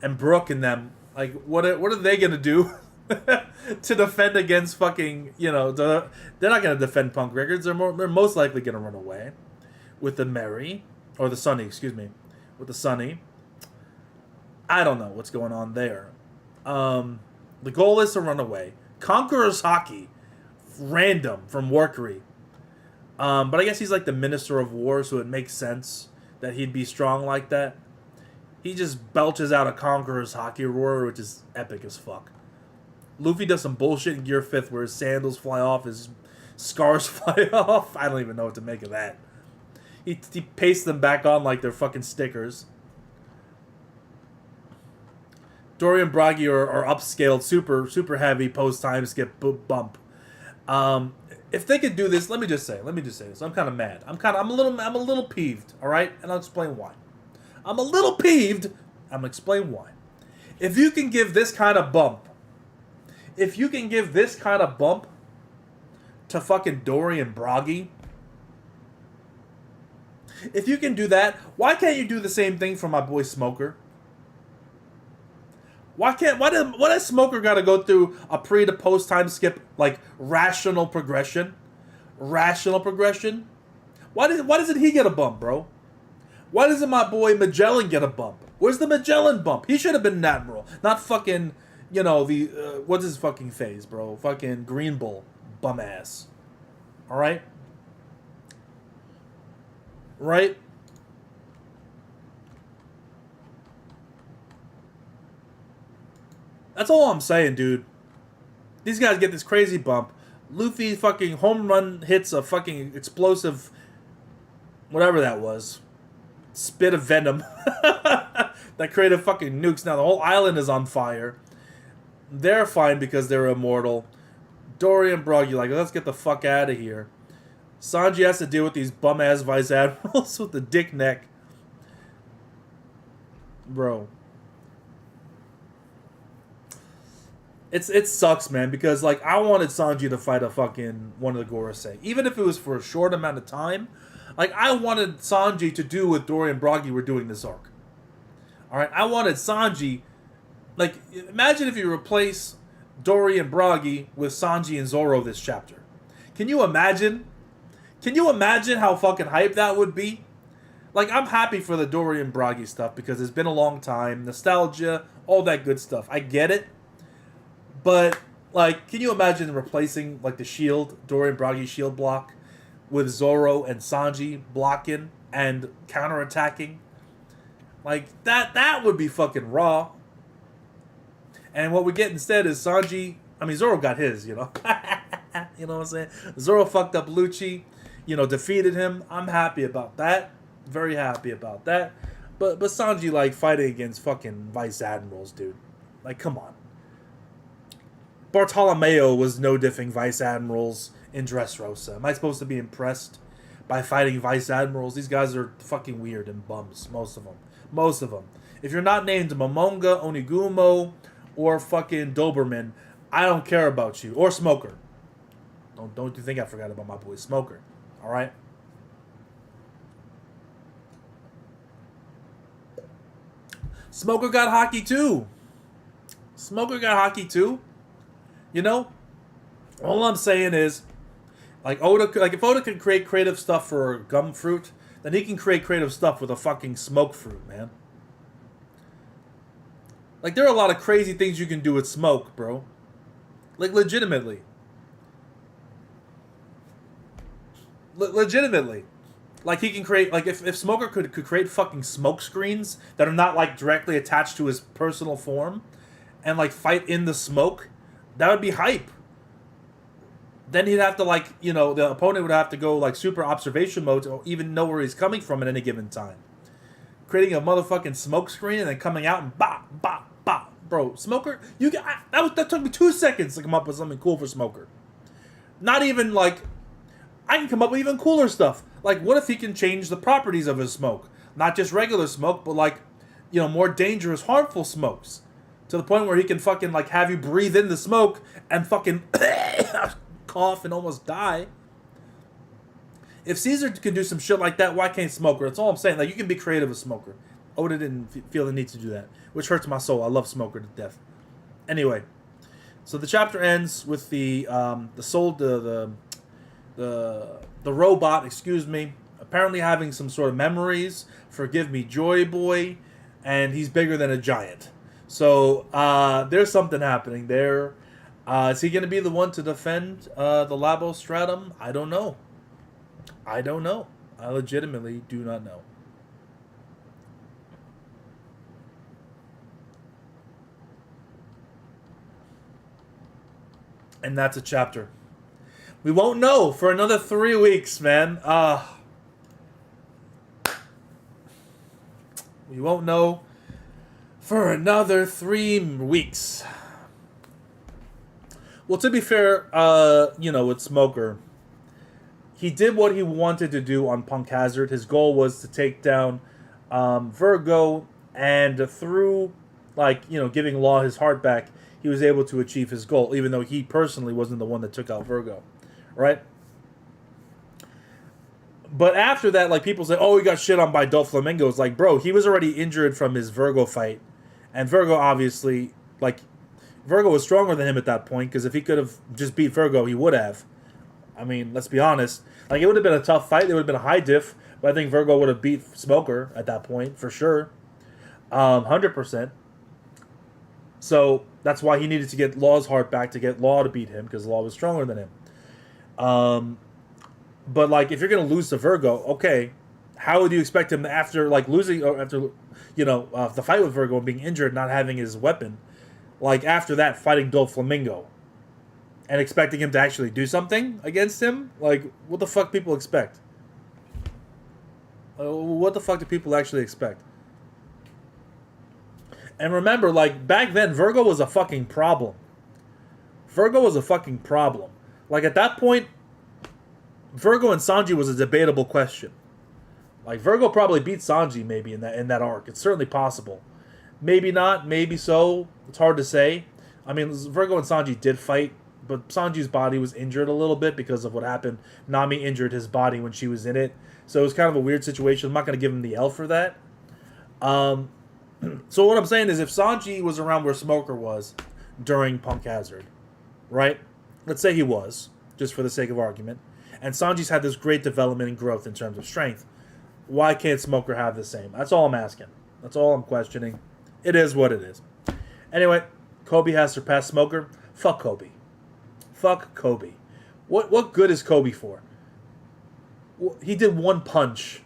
And Brook and them. Like, what are they going to do to defend against fucking, they're not going to defend Punk Records. They're most likely going to run away. With the Mary, or the Sunny, excuse me. With the Sunny. I don't know what's going on there. The goal is to run away. Conqueror's Hockey. Random from Workery. But I guess he's like the Minister of War, so it makes sense that he'd be strong like that. He just belches out a Conqueror's Hockey roar, which is epic as fuck. Luffy does some bullshit in Gear 5th where his sandals fly off, his scars fly off. I don't even know what to make of that. He pastes them back on like they're fucking stickers. Dory and Bragi are upscaled, super heavy post-time skip bump. If they could do this, let me just say this. I'm kind of mad. I'm a little peeved, all right? And I'll explain why. I'm a little peeved. I'm going to explain why. If you can give this kind of bump to fucking Dory and Bragi, if you can do that, why can't you do the same thing for my boy Smoker? Why does Smoker got to go through a pre to post time skip, like, rational progression? Rational progression? Why doesn't he get a bump, bro? Why doesn't my boy Magellan get a bump? Where's the Magellan bump? He should have been an admiral, not fucking, what's his fucking phase, bro? Fucking Green Bull bum ass. All right? Right? That's all I'm saying, dude. These guys get this crazy bump. Luffy fucking home run hits a fucking explosive, whatever that was, spit of venom that created fucking nukes. Now the whole island is on fire. They're fine because they're immortal. Dory and Bragi like, let's get the fuck out of here. Sanji has to deal with these bum-ass vice admirals with the dick neck. Bro. It sucks, man, because, like, I wanted Sanji to fight a fucking one of the Gorosei. Even if it was for a short amount of time. Like, I wanted Sanji to do what Dory and Bragi were doing this arc. Alright? I wanted Sanji... Like, imagine if you replace Dory and Bragi with Sanji and Zoro this chapter. Can you imagine? Can you imagine how fucking hype that would be? Like, I'm happy for the Dorian Bragi stuff because it's been a long time, nostalgia, all that good stuff. I get it, but like, can you imagine replacing like the shield, Dorian Bragi shield block, with Zoro and Sanji blocking and counterattacking? Like that would be fucking raw. And what we get instead is Sanji. I mean, Zoro got his, you know. You know what I'm saying? Zoro fucked up Lucci, you know, defeated him. I'm happy about that. Very happy about that. But Sanji, like, fighting against fucking vice admirals, dude. Like, come on. Bartolomeo was no diffing vice admirals in Dressrosa. Am I supposed to be impressed by fighting vice admirals? These guys are fucking weird and bums, most of them. Most of them. If you're not named Momonga, Onigumo, or fucking Doberman, I don't care about you. Or Smoker. Don't you think I forgot about my boy Smoker. Alright? Smoker got hockey too. Smoker got hockey too. You know? All I'm saying is, like Oda, like if Oda can create creative stuff for a gum fruit, then he can create creative stuff with a fucking smoke fruit, man. Like, there are a lot of crazy things you can do with smoke, bro. Like, legitimately. Legitimately. Like, he can create, like, if Smoker could create fucking smoke screens that are not, like, directly attached to his personal form and, like, fight in the smoke, that would be hype. Then he'd have to, like, you know, the opponent would have to go, like, super observation mode to even know where he's coming from at any given time. Creating a motherfucking smoke screen and then coming out and bop, bop, bop. Bro, Smoker, you got, that took me 2 seconds to come up with something cool for Smoker. Not even, like, I can come up with even cooler stuff. Like, what if he can change the properties of his smoke? Not just regular smoke, but, like, you know, more dangerous, harmful smokes. To the point where he can fucking, like, have you breathe in the smoke and fucking cough and almost die. If Caesar can do some shit like that, why can't Smoker? That's all I'm saying. Like, you can be creative with Smoker. Oda didn't feel the need to do that, which hurts my soul. I love Smoker to death. Anyway, so the chapter ends with the robot, excuse me, apparently having some sort of memories. Forgive me, Joy Boy, and he's bigger than a giant. So there's something happening there. Is he going to be the one to defend the Labo Stratum? I don't know. I don't know. I legitimately do not know. And that's a chapter. We won't know for another 3 weeks, man. We won't know for another 3 weeks. Well, to be fair, you know, with Smoker, he did what he wanted to do on Punk Hazard. His goal was to take down Virgo, and through, like, you know, giving Law his heart back, he was able to achieve his goal, even though he personally wasn't the one that took out Virgo, right? But after that, like, people say, oh, he got shit on by Doflamingo. It's like, bro, he was already injured from his Virgo fight, and Virgo obviously, like, Virgo was stronger than him at that point, because if he could have just beat Virgo, he would have. I mean, let's be honest. Like, it would have been a tough fight. It would have been a high diff, but I think Virgo would have beat Smoker at that point, for sure. 100%. So, that's why he needed to get Law's heart back to get Law to beat him, because Law was stronger than him. But, like, if you're going to lose to Virgo, okay, how would you expect him after, like, losing, or after, you know, the fight with Virgo and being injured, not having his weapon, like, after that, fighting Doflamingo, and expecting him to actually do something against him? Like, what the fuck people expect? What the fuck do people actually expect? And remember, like, back then, Virgo was a fucking problem. Virgo was a fucking problem. Like, at that point, Virgo and Sanji was a debatable question. Like, Virgo probably beat Sanji, maybe, in that arc. It's certainly possible. Maybe not, maybe so. It's hard to say. I mean, Virgo and Sanji did fight, but Sanji's body was injured a little bit because of what happened. Nami injured his body when she was in it. So it was kind of a weird situation. I'm not going to give him the L for that. So what I'm saying is, if Sanji was around where Smoker was during Punk Hazard, right? Let's say he was, just for the sake of argument. And Sanji's had this great development and growth in terms of strength. Why can't Smoker have the same? That's all I'm asking. That's all I'm questioning. It is what it is. Anyway, Kobe has surpassed Smoker. Fuck Kobe. Fuck Kobe. What good is Kobe for? He did one punch.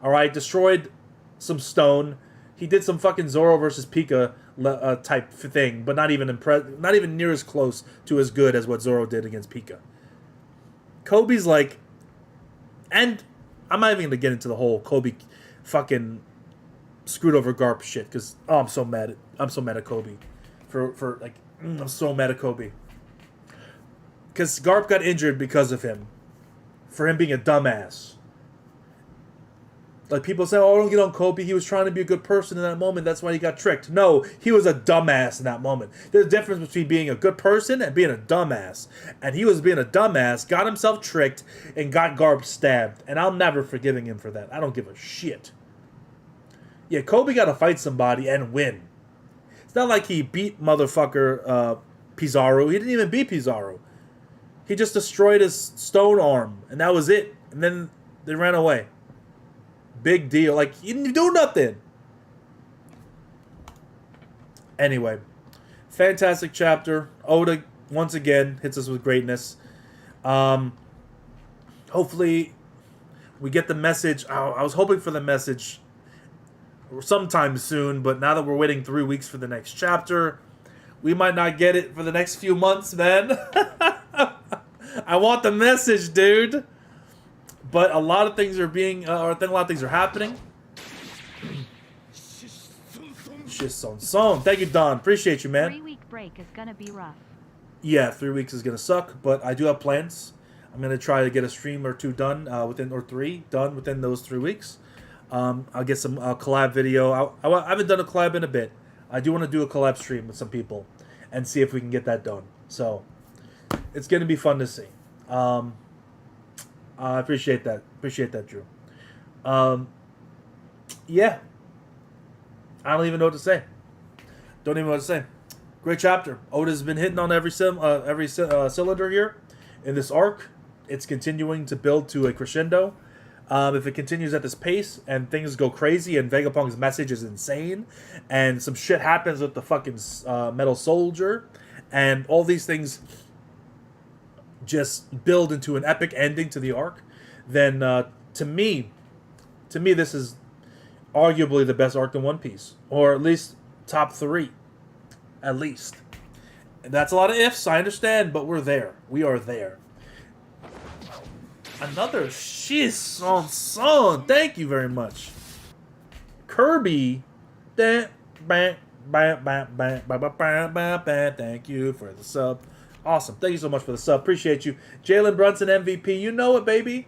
Alright? Destroyed some stone. He did some fucking Zoro versus Pika type thing, but not even near as close to as good as what Zoro did against Pika. Kobe's like, and I'm not even gonna get into the whole Kobe fucking screwed over Garp shit because I'm so mad at Kobe I'm so mad at Kobe because Garp got injured because of him, for him being a dumbass. Like, people say, oh, don't get on Kobe. He was trying to be a good person in that moment. That's why he got tricked. No, he was a dumbass in that moment. There's a difference between being a good person and being a dumbass. And he was being a dumbass, got himself tricked, and got Garp stabbed. And I'm never forgiving him for that. I don't give a shit. Yeah, Kobe got to fight somebody and win. It's not like he beat motherfucker Pizarro. He didn't even beat Pizarro. He just destroyed his stone arm. And that was it. And then they ran away. Big deal. Like, you didn't do nothing. Anyway, fantastic chapter. Oda, once again, hits us with greatness. Hopefully, we get the message. I was hoping for the message sometime soon, but now that we're waiting 3 weeks for the next chapter, we might not get it for the next few months, man. I want the message, dude. But a lot of things are happening. Song. Thank you, Don. Appreciate you, man. 3-week break is gonna be rough. Yeah, 3 weeks is gonna suck, but I do have plans. I'm gonna try to get a stream or two done within those 3 weeks. I'll get some collab video. I haven't done a collab in a bit. I do want to do a collab stream with some people and see if we can get that done. So it's gonna be fun to see. I appreciate that. Drew. Yeah. I don't even know what to say. Great chapter. Oda's been hitting on every cylinder here in this arc. It's continuing to build to a crescendo. If it continues at this pace and things go crazy and Vegapunk's message is insane and some shit happens with the fucking Metal Soldier and all these things just build into an epic ending to the arc, then to me this is arguably the best arc in One Piece, or at least top 3, at least. And that's a lot of ifs, I understand, but we're there. We are there. Another song. Thank you very much, Kirby. Thank you for the sub. Awesome. Thank you so much for the sub. Appreciate you. Jalen Brunson, MVP. You know it, baby.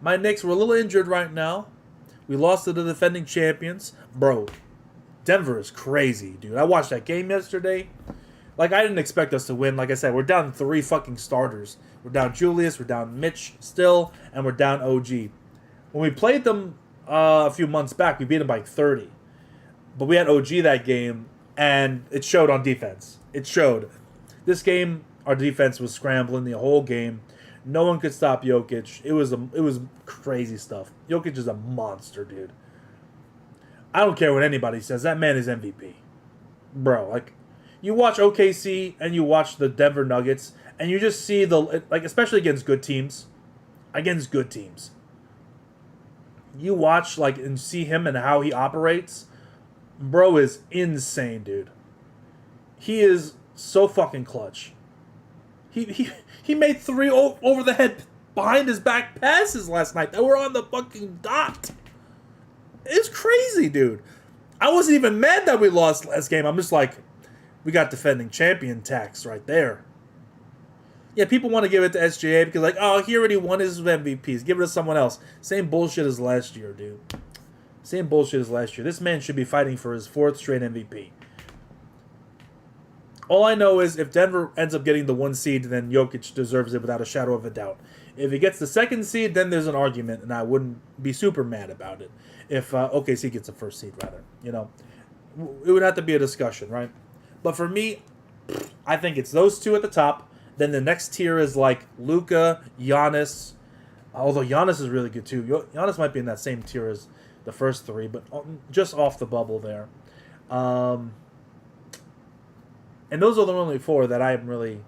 My Knicks were a little injured right now. We lost to the defending champions. Bro, Denver is crazy, dude. I watched that game yesterday. Like, I didn't expect us to win. Like I said, we're down 3 fucking starters. We're down Julius, we're down Mitch still, and we're down OG. When we played them a few months back, we beat them by 30. But we had OG that game, and it showed on defense. It showed. This game, our defense was scrambling the whole game. No one could stop Jokic. It was crazy stuff. Jokic is a monster, dude. I don't care what anybody says. That man is MVP. Bro, like, you watch OKC and you watch the Denver Nuggets, and you just see especially against good teams. You watch, and see him and how he operates. Bro is insane, dude. He is so fucking clutch. He made 3 over the head behind his back passes last night that were on the fucking dot. It's crazy, dude. I wasn't even mad that we lost last game. I'm just like, we got defending champion tax right there. Yeah, people want to give it to SGA because, he already won his MVPs. Give it to someone else. Same bullshit as last year, dude. This man should be fighting for his 4th straight MVP. All I know is if Denver ends up getting the 1 seed, then Jokic deserves it without a shadow of a doubt. If he gets the 2nd seed, then there's an argument, and I wouldn't be super mad about it. If OKC gets the 1st seed, rather. It would have to be a discussion, right? But for me, I think it's those 2 at the top. Then the next tier is Luka, Giannis, Although Giannis is really good too. Giannis might be in that same tier as the first three, but just off the bubble there. Um, and those are the only four that I'm really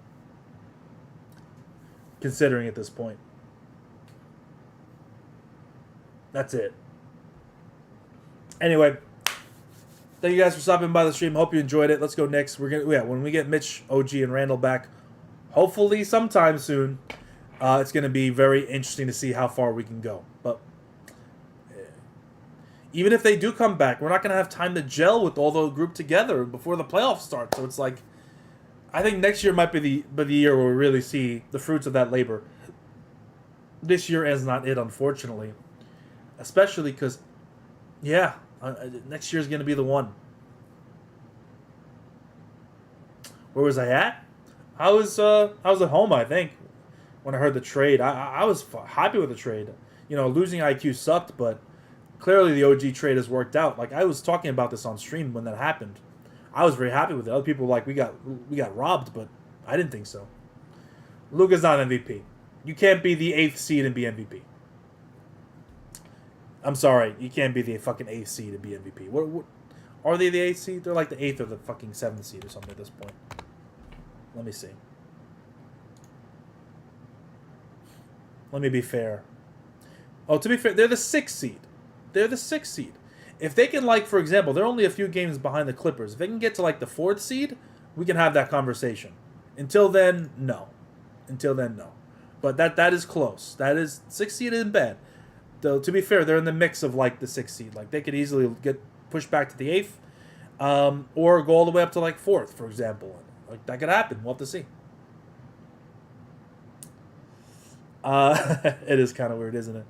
considering at this point. That's it. Anyway, thank you guys for stopping by the stream. Hope you enjoyed it. Let's go next. When we get Mitch, OG, and Randall back, hopefully sometime soon. It's going to be very interesting to see how far we can go. But even if they do come back, we're not going to have time to gel with all the group together before the playoffs start. So it's like, I think next year might be the year where we really see the fruits of that labor. This year is not it, unfortunately. Especially because, next year is going to be the one. Where was I at? I was at home, I think, when I heard the trade. I was happy with the trade. Losing IQ sucked, but clearly the OG trade has worked out. Like, I was talking about this on stream when that happened. I was very happy with it. Other people were like, we got robbed, but I didn't think so. Luka's not MVP. You can't be the 8th seed and be MVP. I'm sorry, you can't be the fucking 8th seed and be MVP. What are they the 8th seed? They're like the 8th or the fucking 7th seed or something at this point. Let me see. Let me be fair. Oh, to be fair, they're the 6th seed. They're the 6th seed. If they can, for example, they're only a few games behind the Clippers. If they can get to, the 4th seed, we can have that conversation. Until then, no. But that is close. That is, 6th seed isn't bad. Though, to be fair, they're in the mix of, the 6th seed. They could easily get pushed back to the 8th, or go all the way up to, 4th, for example. That could happen. We'll have to see. It is kind of weird, isn't it?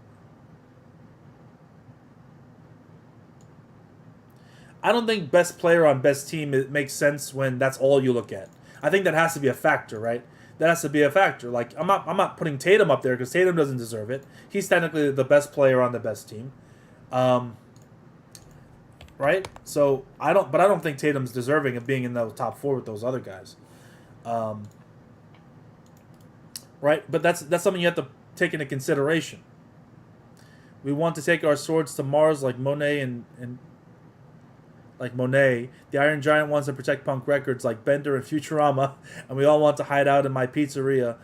I don't think best player on best team makes sense when that's all you look at. I think that has to be a factor, right? That has to be a factor. I'm not putting Tatum up there because Tatum doesn't deserve it. He's technically the best player on the best team, right? So I don't think Tatum's deserving of being in the top 4 with those other guys, right? But that's something you have to take into consideration. We want to take our swords to Mars like Monet and like Monet. The Iron Giant wants to protect punk records like Bender and Futurama, and we all want to hide out in my pizzeria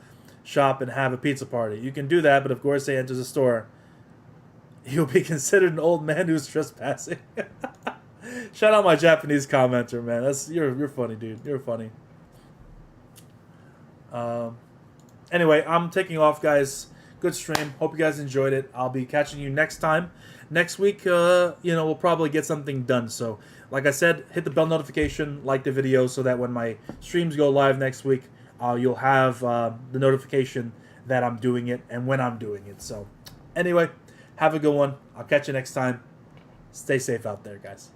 shop and have a pizza party. You can do that, but if Gorsey enters the store, he'll be considered an old man who's trespassing. Shout out my Japanese commenter, man. You're funny, dude. You're funny. Anyway, I'm taking off, guys. Good stream. Hope you guys enjoyed it. I'll be catching you next time. Next week, we'll probably get something done. So, like I said, hit the bell notification, like the video, so that when my streams go live next week, you'll have the notification that I'm doing it and when I'm doing it. So, anyway, have a good one. I'll catch you next time. Stay safe out there, guys.